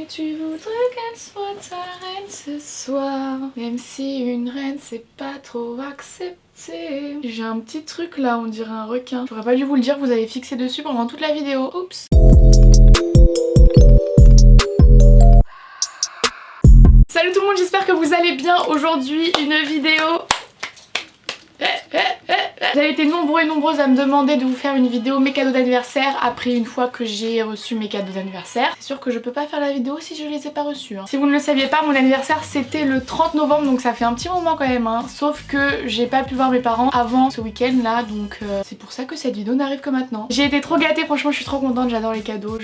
tu voudrais qu'elle soit ta reine ce soir? Même si une reine c'est pas trop accepté. J'ai un petit truc là, on dirait un requin. J'aurais pas dû vous le dire, vous avez fixé dessus pendant toute la vidéo. Oups. Salut tout le monde, j'espère que vous allez bien. Aujourd'hui, une vidéo... Vous avez été nombreux et nombreuses à me demander de vous faire une vidéo mes cadeaux d'anniversaire après une fois que j'ai reçu mes cadeaux d'anniversaire. C'est sûr que je peux pas faire la vidéo si je les ai pas reçus. Si vous ne le saviez pas, mon anniversaire c'était le 30 novembre donc ça fait un petit moment quand même. Sauf que j'ai pas pu voir mes parents avant ce week-end là donc c'est pour ça que cette vidéo n'arrive que maintenant. J'ai été trop gâtée, franchement je suis trop contente, j'adore les cadeaux,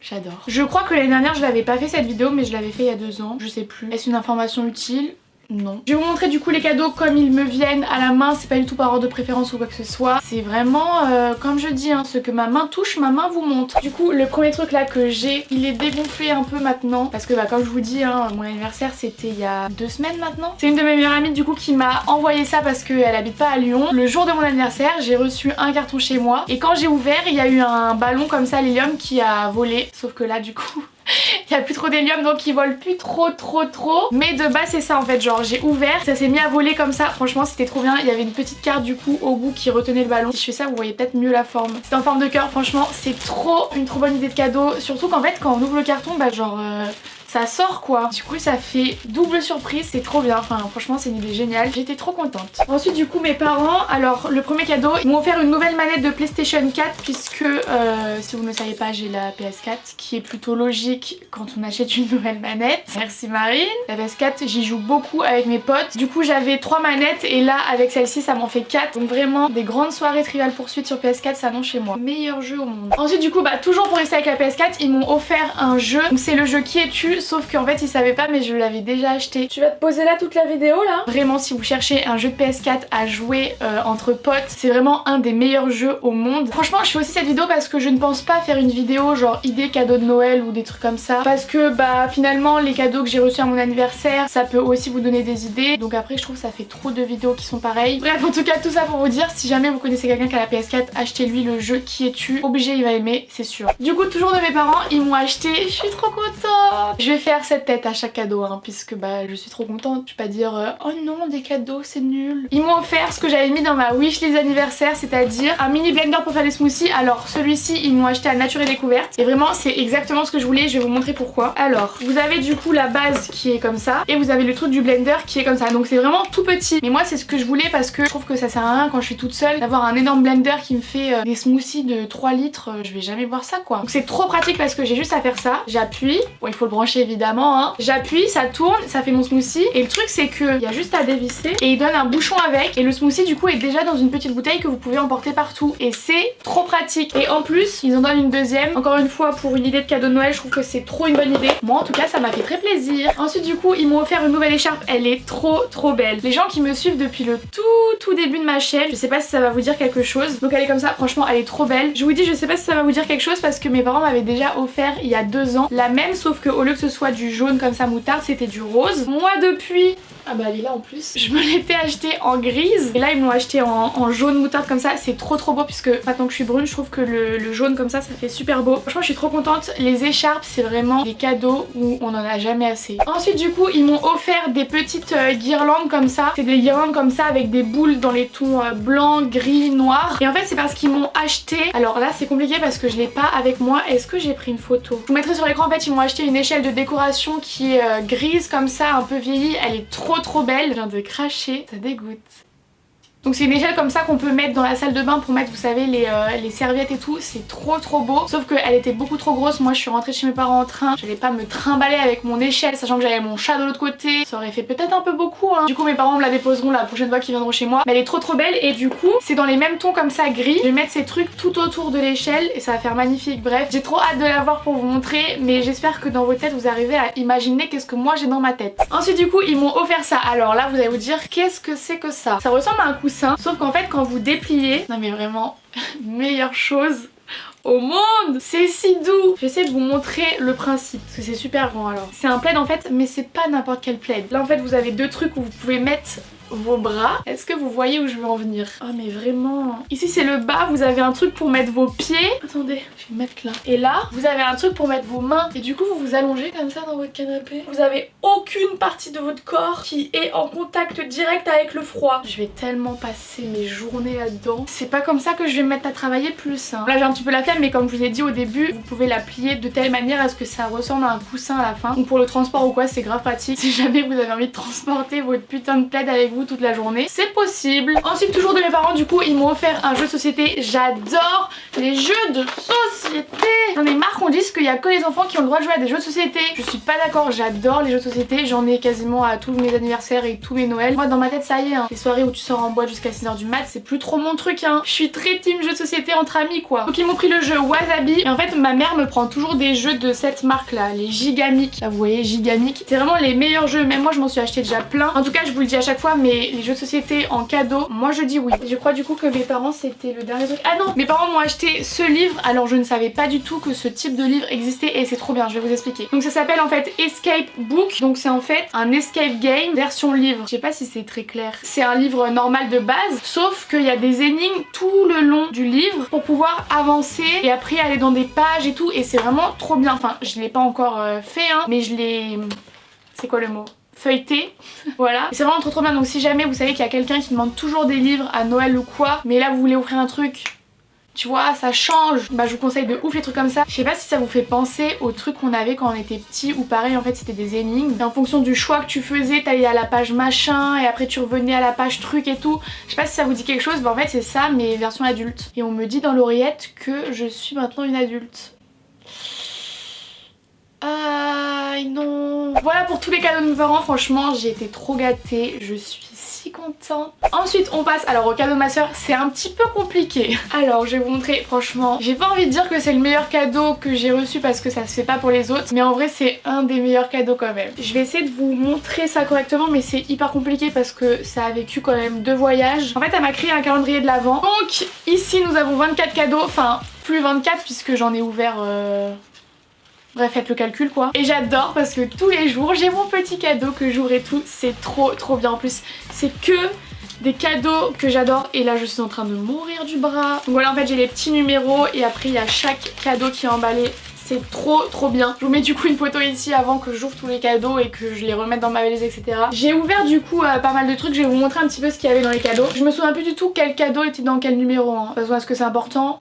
j'adore. Je crois que l'année dernière je l'avais pas fait cette vidéo mais je l'avais fait il y a 2 ans, je sais plus. Est-ce une information utile ? Non. Je vais vous montrer du coup les cadeaux comme ils me viennent à la main, c'est pas du tout par ordre de préférence ou quoi que ce soit. C'est vraiment, comme je dis, ce que ma main touche, ma main vous montre. Du coup, le premier truc là que j'ai, il est dégonflé un peu maintenant. Parce que comme je vous dis, mon anniversaire c'était il y a 2 semaines maintenant. C'est une de mes meilleures amies du coup qui m'a envoyé ça parce qu'elle habite pas à Lyon. Le jour de mon anniversaire, j'ai reçu un carton chez moi. Et quand j'ai ouvert, il y a eu un ballon comme ça, l'hélium, qui a volé. Sauf que là du coup... il n'y a plus trop d'hélium donc il vole plus trop. Mais de base c'est ça en fait, genre j'ai ouvert, ça s'est mis à voler comme ça, franchement c'était trop bien. Il y avait une petite carte du coup au bout qui retenait le ballon. Si je fais ça vous voyez peut-être mieux la forme. C'est en forme de cœur, franchement c'est une trop bonne idée de cadeau. Surtout qu'en fait quand on ouvre le carton ça sort quoi. Du coup ça fait double surprise, c'est trop bien. Enfin franchement c'est une idée géniale, j'étais trop contente. Ensuite du coup mes parents, alors le premier cadeau, ils m'ont offert une nouvelle manette de PlayStation 4 puisque si vous ne savez pas j'ai la PS4 qui est plutôt logique quand on achète une nouvelle manette. Merci Marine. La PS4 j'y joue beaucoup avec mes potes. Du coup j'avais 3 manettes et là avec celle-ci ça m'en fait 4. Donc vraiment des grandes soirées Trivial Pursuit sur PS4 ça non chez moi. Meilleur jeu au monde. Ensuite du coup toujours pour rester avec la PS4 ils m'ont offert un jeu. Donc c'est le jeu Qui es-tu? Sauf qu'en fait ils savaient pas mais je l'avais déjà acheté. Tu vas te poser là toute la vidéo là. Vraiment si vous cherchez un jeu de PS4 à jouer entre potes, c'est vraiment un des meilleurs jeux au monde. Franchement je fais aussi cette vidéo parce que je ne pense pas faire une vidéo genre idée cadeau de Noël ou des trucs comme ça. Parce que finalement les cadeaux que j'ai reçus à mon anniversaire ça peut aussi vous donner des idées. Donc après je trouve que ça fait trop de vidéos qui sont pareilles. Bref en tout cas tout ça pour vous dire, si jamais vous connaissez quelqu'un qui a la PS4, achetez-lui le jeu Qui es-tu. Obligé il va aimer c'est sûr. Du coup toujours de mes parents ils m'ont acheté, je suis trop contente. Je vais faire cette tête à chaque cadeau puisque je suis trop contente. Je vais pas dire oh non des cadeaux c'est nul. Ils m'ont offert ce que j'avais mis dans ma wishlist d'anniversaire, c'est-à-dire un mini blender pour faire des smoothies. Alors celui-ci ils m'ont acheté à Nature et Découverte et vraiment c'est exactement ce que je voulais, je vais vous montrer pourquoi. Alors vous avez du coup la base qui est comme ça et vous avez le truc du blender qui est comme ça, donc c'est vraiment tout petit. Mais moi c'est ce que je voulais parce que je trouve que ça sert à rien quand je suis toute seule d'avoir un énorme blender qui me fait des smoothies de 3 litres, je vais jamais boire ça quoi. Donc c'est trop pratique parce que j'ai juste à faire ça, j'appuie, bon il faut le brancher évidemment j'appuie, ça tourne, ça fait mon smoothie et le truc c'est que il y a juste à dévisser et il donne un bouchon avec et le smoothie du coup est déjà dans une petite bouteille que vous pouvez emporter partout et c'est trop pratique. Et en plus ils en donnent une deuxième, encore une fois pour une idée de cadeau de Noël, je trouve que c'est trop une bonne idée. Moi en tout cas ça m'a fait très plaisir. Ensuite du coup ils m'ont offert une nouvelle écharpe, elle est trop belle. Les gens qui me suivent depuis le tout début de ma chaîne, je sais pas si ça va vous dire quelque chose, donc elle est comme ça, franchement elle est trop belle. Je vous dis je sais pas si ça va vous dire quelque chose parce que mes parents m'avaient déjà offert il y a 2 ans la même, sauf que au lieu que ce soit du jaune comme ça moutarde c'était du rose. Moi depuis... ah elle est là en plus. Je me l'étais acheté en grise et là ils me l'ont acheté en jaune moutarde comme ça. C'est trop beau puisque maintenant que je suis brune je trouve que le jaune comme ça fait super beau. Franchement je suis trop contente. Les écharpes c'est vraiment des cadeaux où on en a jamais assez. Ensuite du coup ils m'ont offert des petites guirlandes comme ça. C'est des guirlandes comme ça avec des boules dans les tons blanc, gris, noir. Et en fait c'est parce qu'ils m'ont acheté... alors là c'est compliqué parce que je l'ai pas avec moi. Est-ce que j'ai pris une photo? Je vous mettrai sur l'écran. En fait ils m'ont acheté une échelle de décoration qui est grise comme ça, un peu vieillie. Elle est trop belle. Je viens de cracher, ça dégoûte. Donc c'est une échelle comme ça qu'on peut mettre dans la salle de bain pour mettre vous savez les serviettes et tout, c'est trop beau. Sauf qu'elle était beaucoup trop grosse, moi je suis rentrée chez mes parents en train, j'allais pas me trimballer avec mon échelle sachant que j'avais mon chat de l'autre côté, ça aurait fait peut-être un peu beaucoup Du coup mes parents me la déposeront la prochaine fois qu'ils viendront chez moi. Mais elle est trop belle et du coup c'est dans les mêmes tons comme ça gris. Je vais mettre ces trucs tout autour de l'échelle et ça va faire magnifique. Bref j'ai trop hâte de la voir pour vous montrer, mais j'espère que dans vos têtes vous arrivez à imaginer qu'est-ce que moi j'ai dans ma tête. Ensuite du coup ils m'ont offert ça. Alors là vous allez vous dire qu'est-ce que c'est que ça? Ça ressemble à un coussin. Sauf qu'en fait quand vous dépliez, non mais vraiment meilleure chose au monde, c'est si doux. J'essaie de vous montrer le principe parce que c'est super grand. Alors c'est un plaid en fait mais c'est pas n'importe quel plaid. Là en fait vous avez 2 trucs où vous pouvez mettre vos bras. Est-ce que vous voyez où je veux en venir? Oh mais vraiment. Ici c'est le bas, vous avez un truc pour mettre vos pieds. Attendez, je vais mettre là. Et là, vous avez un truc pour mettre vos mains. Et du coup vous vous allongez comme ça dans votre canapé. Vous avez aucune partie de votre corps qui est en contact direct avec le froid. Je vais tellement passer mes journées là-dedans. C'est pas comme ça que je vais me mettre à travailler plus. Hein. Là j'ai un petit peu la flemme, mais comme je vous ai dit au début, vous pouvez la plier de telle manière à ce que ça ressemble à un coussin à la fin. Donc pour le transport ou quoi, c'est grave pratique. Si jamais vous avez envie de transporter votre putain de plaid avec vous toute la journée, c'est possible. Ensuite, toujours de mes parents, du coup, ils m'ont offert un jeu de société. J'adore les jeux de société. J'en ai marre qu'on dise qu'il y a que les enfants qui ont le droit de jouer à des jeux de société. Je suis pas d'accord, j'adore les jeux de société. J'en ai quasiment à tous mes anniversaires et tous mes Noëls. Moi, dans ma tête, ça y est, hein. Les soirées où tu sors en boîte jusqu'à 6h du mat, c'est plus trop mon truc, hein. Je suis très team jeux de société entre amis, quoi. Donc ils m'ont pris le jeu Wasabi. Et en fait, ma mère me prend toujours des jeux de cette marque là, les Gigamic. Là, vous voyez, Gigamic. C'est vraiment les meilleurs jeux. Même moi, je m'en suis acheté déjà plein. En tout cas, je vous le dis à chaque fois, mais les jeux de société en cadeau, moi je dis oui. Je crois du coup que mes parents, c'était le dernier truc. Ah non, mes parents m'ont acheté ce livre. Alors je ne savais pas du tout que ce type de livre existait et c'est trop bien, je vais vous expliquer. Donc ça s'appelle en fait Escape Book. Donc c'est en fait un escape game version livre. Je sais pas si c'est très clair. C'est un livre normal de base, sauf qu'il y a des énigmes tout le long du livre pour pouvoir avancer et après aller dans des pages et tout. Et c'est vraiment trop bien. Enfin, je l'ai pas encore fait, hein, mais je l'ai... C'est quoi le mot? Feuilleté, voilà. C'est vraiment trop bien, donc si jamais vous savez qu'il y a quelqu'un qui demande toujours des livres à Noël ou quoi, mais là vous voulez offrir un truc, tu vois, ça change, bah je vous conseille de ouf les trucs comme ça. Je sais pas si ça vous fait penser aux trucs qu'on avait quand on était petit, ou pareil en fait c'était des énigmes. Et en fonction du choix que tu faisais, t'allais à la page machin et après tu revenais à la page truc et tout. Je sais pas si ça vous dit quelque chose, bah en fait c'est ça mais version adulte. Et on me dit dans l'oreillette que je suis maintenant une adulte. Non. Voilà pour tous les cadeaux de mes parents, franchement j'ai été trop gâtée, je suis si contente. Ensuite on passe alors au cadeau de ma soeur, c'est un petit peu compliqué. Alors je vais vous montrer, franchement j'ai pas envie de dire que c'est le meilleur cadeau que j'ai reçu parce que ça se fait pas pour les autres, mais en vrai c'est un des meilleurs cadeaux quand même. Je vais essayer de vous montrer ça correctement mais c'est hyper compliqué parce que ça a vécu quand même 2 voyages. En fait elle m'a créé un calendrier de l'Avent. Donc ici nous avons 24 cadeaux, enfin plus 24 puisque j'en ai ouvert... Bref, faites le calcul quoi. Et j'adore parce que tous les jours j'ai mon petit cadeau que j'ouvre et tout. C'est trop bien. En plus c'est que des cadeaux que j'adore. Et là je suis en train de mourir du bras. Donc voilà, en fait j'ai les petits numéros et après il y a chaque cadeau qui est emballé. C'est trop bien. Je vous mets du coup une photo ici avant que j'ouvre tous les cadeaux et que je les remette dans ma valise, etc. J'ai ouvert du coup pas mal de trucs. Je vais vous montrer un petit peu ce qu'il y avait dans les cadeaux. Je me souviens plus du tout quel cadeau était dans quel numéro, hein. De toute façon, est-ce que c'est important?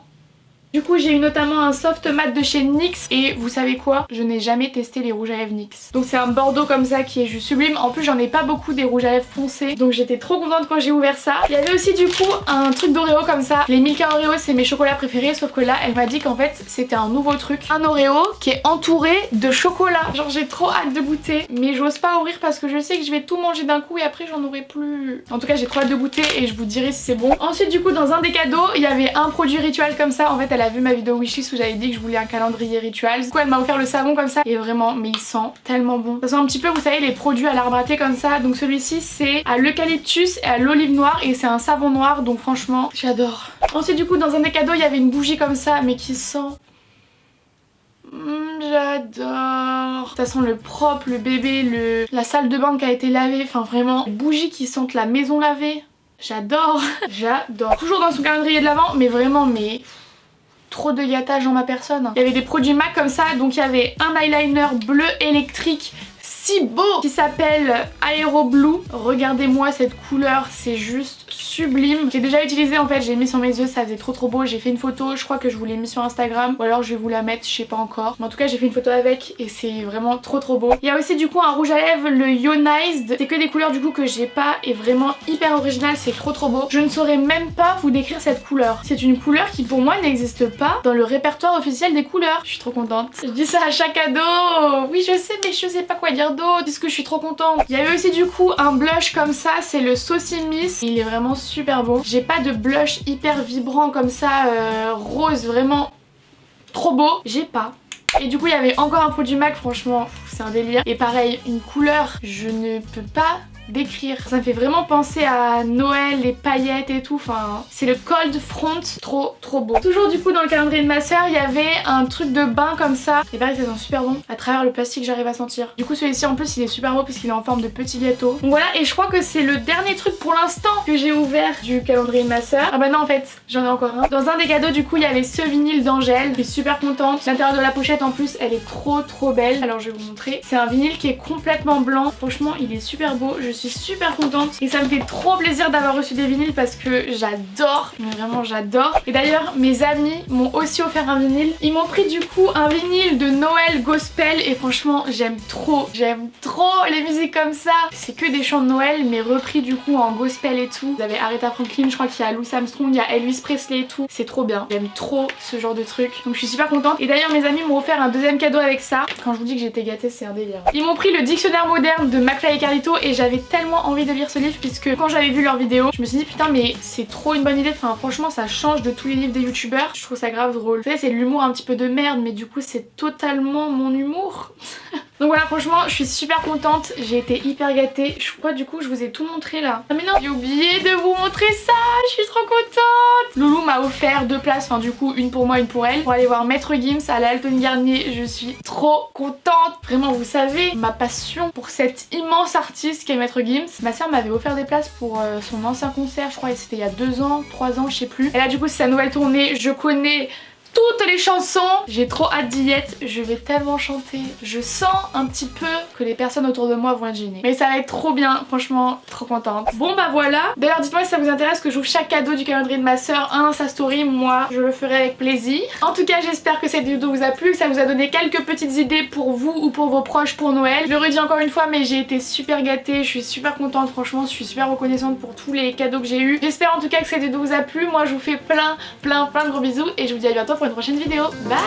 Du coup j'ai eu notamment un soft matte de chez NYX et vous savez quoi, je n'ai jamais testé les rouges à lèvres NYX. Donc c'est un bordeaux comme ça qui est juste sublime. En plus j'en ai pas beaucoup des rouges à lèvres foncés, donc j'étais trop contente quand j'ai ouvert ça. Il y avait aussi du coup un truc d'Oreo comme ça. Les Milka Oreo c'est mes chocolats préférés, sauf que là elle m'a dit qu'en fait c'était un nouveau truc. Un Oreo qui est entouré de chocolat. Genre j'ai trop hâte de goûter, mais j'ose pas ouvrir parce que je sais que je vais tout manger d'un coup et après j'en aurai plus. En tout cas j'ai trop hâte de goûter et je vous dirai si c'est bon. Ensuite du coup dans un des cadeaux il y avait un produit rituel comme ça. En fait elle a vu ma vidéo wishlist où j'avais dit que je voulais un calendrier ritual. Du coup elle m'a offert le savon comme ça et vraiment mais il sent tellement bon. Ça sent un petit peu vous savez les produits à l'arbre à thé comme ça. Donc celui-ci c'est à l'eucalyptus et à l'olive noire et c'est un savon noir donc franchement j'adore. Ensuite du coup dans un des cadeaux il y avait une bougie comme ça mais qui sent... j'adore. Ça sent le propre, le bébé, la salle de bain qui a été lavée, enfin vraiment les bougies qui sentent la maison lavée. J'adore. J'adore. Toujours dans son calendrier de l'Avent mais vraiment mais... trop de gâtage en ma personne. Il y avait des produits MAC comme ça, donc il y avait un eyeliner bleu électrique si beau qui s'appelle Aero Blue. Regardez-moi cette couleur, c'est juste sublime. J'ai déjà utilisé en fait, j'ai mis sur mes yeux, ça faisait trop beau. J'ai fait une photo, je crois que je vous l'ai mis sur Instagram ou alors je vais vous la mettre, je sais pas encore. Mais en tout cas j'ai fait une photo avec et c'est vraiment trop beau. Il y a aussi du coup un rouge à lèvres, le Ionized. C'est que des couleurs du coup que j'ai pas et vraiment hyper original, c'est trop beau. Je ne saurais même pas vous décrire cette couleur. C'est une couleur qui pour moi n'existe pas dans le répertoire officiel des couleurs. Je suis trop contente. Je dis ça à chaque cadeau. Oui je sais mais je sais pas quoi dire d'autre puisque je suis trop contente. Il y avait aussi du coup un blush comme ça, c'est le Saucy Miss. Il est vraiment super beau. J'ai pas de blush hyper vibrant comme ça, rose, vraiment trop beau. J'ai pas. Et du coup il y avait encore un produit MAC, franchement c'est un délire. Et pareil, une couleur, je ne peux pas décrire. Ça me fait vraiment penser à Noël, les paillettes et tout. Enfin, c'est le cold front, trop beau. Toujours du coup dans le calendrier de ma soeur, il y avait un truc de bain comme ça. Et pareil, ça sent super bon. À travers le plastique, j'arrive à sentir. Du coup, celui-ci en plus, il est super beau puisqu'il est en forme de petit gâteau. Donc voilà, et je crois que c'est le dernier truc pour l'instant que j'ai ouvert du calendrier de ma soeur. Ah bah non, en fait, j'en ai encore un. Dans un des cadeaux, du coup, il y avait ce vinyle d'Angèle. Je suis super contente. L'intérieur de la pochette en plus, elle est trop belle. Alors je vais vous montrer. C'est un vinyle qui est complètement blanc. Franchement, il est super beau. Je suis super contente. Et ça me fait trop plaisir d'avoir reçu des vinyles parce que j'adore. Mais vraiment, j'adore. Et d'ailleurs, mes amis m'ont aussi offert un vinyle. Ils m'ont pris du coup un vinyle de Noël gospel. Et franchement, j'aime trop les musiques comme ça. C'est que des chants de Noël, mais repris du coup en gospel et tout. Vous avez Aretha Franklin, je crois qu'il y a Louis Armstrong, il y a Elvis Presley et tout. C'est trop bien. J'aime trop ce genre de truc. Donc je suis super contente. Et d'ailleurs, mes amis m'ont offert un deuxième cadeau avec ça. Quand je vous dis que j'étais gâtée, c'est un délire. Ils m'ont pris le dictionnaire moderne de McFly et Carlito et j'avais tellement envie de lire ce livre puisque quand j'avais vu leur vidéo, je me suis dit putain mais c'est trop une bonne idée. Enfin franchement, ça change de tous les livres des youtubeurs. Je trouve ça grave drôle. Vous savez, c'est de l'humour un petit peu de merde, mais du coup c'est totalement mon humour. Donc voilà, franchement, je suis super contente. J'ai été hyper gâtée. Je crois du coup, je vous ai tout montré là. Ah mais non, j'ai oublié de vous montrer ça. Je suis trop contente. Loulou m'a offert 2 places, enfin du coup, une pour moi, une pour elle, pour aller voir Maître Gims à la Alton Garnier. Je suis trop contente. Vraiment, vous savez, ma passion pour cet immense artiste qu'est Maître Gims. Ma soeur m'avait offert des places pour son ancien concert, je crois, et c'était il y a 2 ans, 3 ans, je sais plus. Et là, du coup, c'est sa nouvelle tournée. Je connais toutes les chansons, j'ai trop hâte d'y être, je vais tellement chanter. Je sens un petit peu que les personnes autour de moi vont être gênées. Mais ça va être trop bien, franchement, trop contente. Bon bah voilà. D'ailleurs dites-moi si ça vous intéresse que j'ouvre chaque cadeau du calendrier de ma soeur, un Insta Story, moi je le ferai avec plaisir. En tout cas j'espère que cette vidéo vous a plu, que ça vous a donné quelques petites idées pour vous ou pour vos proches pour Noël. Je le redis encore une fois mais j'ai été super gâtée, je suis super contente, franchement je suis super reconnaissante pour tous les cadeaux que j'ai eu. J'espère en tout cas que cette vidéo vous a plu, moi je vous fais plein de gros bisous et je vous dis à bientôt pour une prochaine vidéo. Bye.